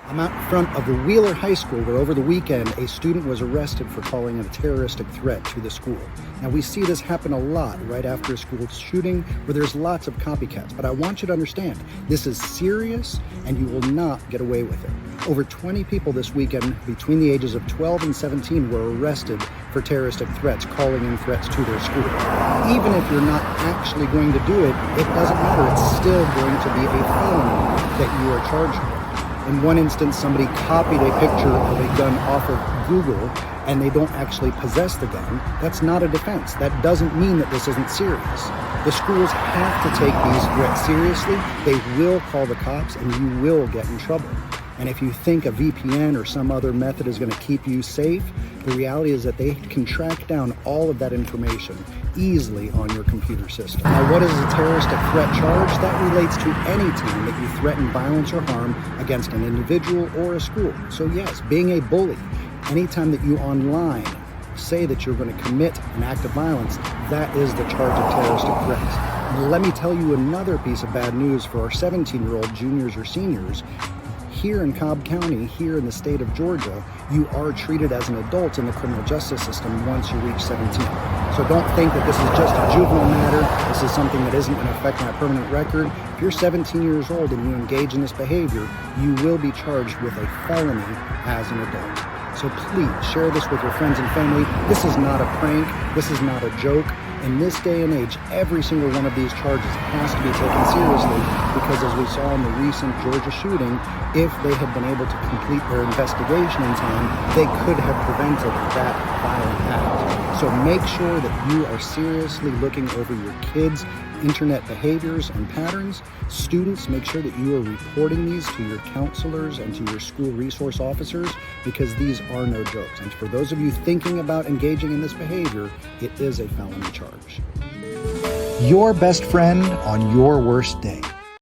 I'm out front of the Wheeler High School where over the weekend a student was arrested for calling a terroristic threat to the school. Now we see this happen a lot right after a school shooting where there's lots of copycats, but I want you to understand this is serious and you will not get away with it. Over 20 people this weekend between the ages of 12 and 17 were arrested for terroristic threats, calling in threats to their school. Even if you're not actually going to do it, it doesn't matter. It's still going to be a felony that you are charged with. In one instance, somebody copied a picture of a gun off of Google and they don't actually possess the gun. That's not a defense. That doesn't mean that this isn't serious. The schools have to take these threats seriously. They will call the cops and you will get in trouble. And if you think a VPN or some other method is going to keep you safe, the reality is that they can track down all of that information easily on your computer system. Now, what is a terroristic threat charge? That relates to any time that you threaten violence or harm against an individual or a school. So yes, being a bully, anytime that you online say that you're going to commit an act of violence, that is the charge of terroristic threats. And let me tell you another piece of bad news for our 17-year-old juniors or seniors. Here in Cobb County, here in the state of Georgia, you are treated as an adult in the criminal justice system once you reach 17. So don't think that this is just a juvenile matter. This is something that isn't going to affect my permanent record. If you're 17 years old and you engage in this behavior, you will be charged with a felony as an adult. So please share this with your friends and family. This is not a prank. This is not a joke. In this day and age, every single one of these charges has to be taken seriously because, as we saw in the recent Georgia shooting, if they had been able to complete their investigation in time, they could have prevented that violent act. So make sure that you are seriously looking over your kids' internet behaviors and patterns. Students, make sure that you are reporting these to your counselors and to your school resource officers because these are no jokes. And for those of you thinking about engaging in this behavior, it is a felony charge. Your best friend on your worst day.